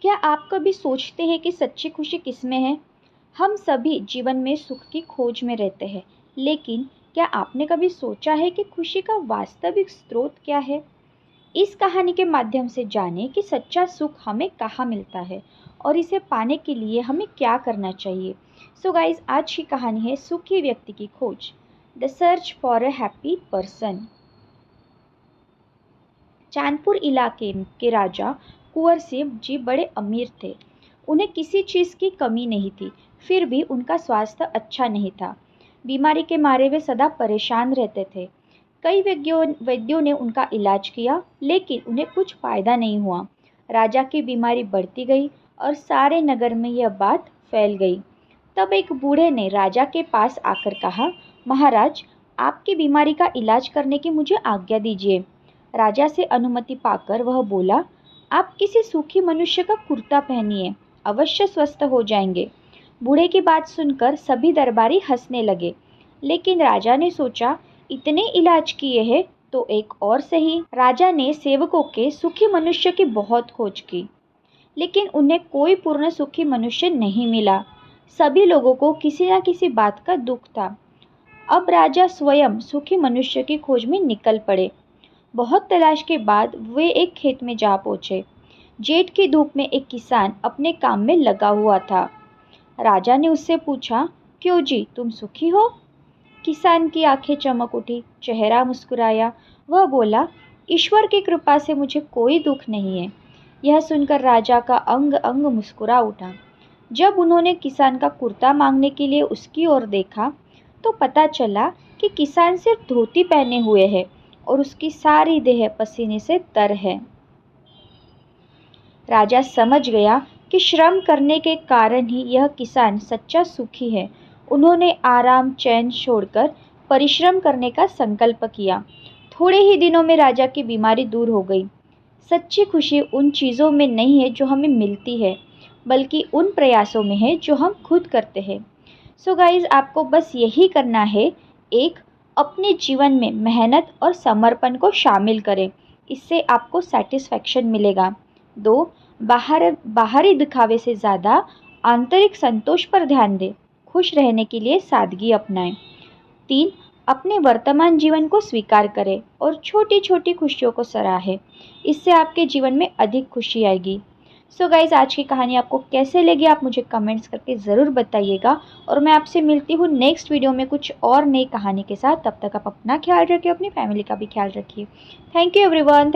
क्या आप कभी सोचते हैं कि सच्ची खुशी किसमें है? हम सभी जीवन में सुख की खोज में रहते हैं, लेकिन क्या आपने कभी सोचा है कि खुशी का वास्तविक स्रोत क्या है? इस कहानी के माध्यम से जानें कि सच्चा सुख हमें कहाँ मिलता है और इसे पाने के लिए हमें क्या करना चाहिए। सो गाइस, आज की कहानी है सुखी व्यक्ति की खोज, the search for a happy person. Chandpur इलाके के राजा कुंवर सिंह जी बड़े अमीर थे। उन्हें किसी चीज़ की कमी नहीं थी, फिर भी उनका स्वास्थ्य अच्छा नहीं था। बीमारी के मारे वे सदा परेशान रहते थे। कई वैद्यों ने उनका इलाज किया, लेकिन उन्हें कुछ फायदा नहीं हुआ। राजा की बीमारी बढ़ती गई और सारे नगर में यह बात फैल गई। तब एक बूढ़े ने राजा के पास आकर कहा, महाराज, आपकी बीमारी का इलाज करने की मुझे आज्ञा दीजिए। राजा से अनुमति पाकर वह बोला, आप किसी सूखी मनुष्य का कुर्ता पहनिए, अवश्य स्वस्थ हो जाएंगे। बूढ़े की बात सुनकर सभी दरबारी हंसने लगे, लेकिन राजा ने सोचा, इतने इलाज किए हैं तो एक और सही। राजा ने सेवकों के सुखी मनुष्य की बहुत खोज की, लेकिन उन्हें कोई पूर्ण सुखी मनुष्य नहीं मिला। सभी लोगों को किसी न किसी बात का दुख था। अब राजा स्वयं सुखी मनुष्य की खोज में निकल पड़े। बहुत तलाश के बाद वे एक खेत में जा पहुंचे। जेठ की धूप में एक किसान अपने काम में लगा हुआ था। राजा ने उससे पूछा, क्यों जी, तुम सुखी हो? किसान की आंखें चमक उठी, चेहरा मुस्कुराया। वह बोला, ईश्वर की कृपा से मुझे कोई दुख नहीं है। यह सुनकर राजा का अंग अंग मुस्कुरा उठा। जब उन्होंने किसान का कुर्ता मांगने के लिए उसकी ओर देखा, तो पता चला कि किसान सिर्फ धोती पहने हुए है और उसकी सारी देह पसीने से तर है। राजा समझ गया कि श्रम करने के कारण ही यह किसान सच्चा सुखी है। उन्होंने आराम चैन छोड़कर परिश्रम करने का संकल्प किया। थोड़े ही दिनों में राजा की बीमारी दूर हो गई। सच्ची खुशी उन चीज़ों में नहीं है जो हमें मिलती है, बल्कि उन प्रयासों में है जो हम खुद करते हैं। सो गाइज, आपको बस यही करना है, एक, अपने जीवन में मेहनत और समर्पण को शामिल करें, इससे आपको सेटिस्फैक्शन मिलेगा। 2, बाहरी दिखावे से ज़्यादा आंतरिक संतोष पर ध्यान दें, खुश रहने के लिए सादगी अपनाएं। 3, अपने वर्तमान जीवन को स्वीकार करें और छोटी छोटी खुशियों को सराहें, इससे आपके जीवन में अधिक खुशी आएगी। सो गाइज, आज की कहानी आपको कैसे लगी आप मुझे कमेंट्स करके ज़रूर बताइएगा, और मैं आपसे मिलती हूँ नेक्स्ट वीडियो में कुछ और नई कहानी के साथ। तब तक आप अपना ख्याल रखिए, अपनी फैमिली का भी ख्याल रखिए। Thank you everyone.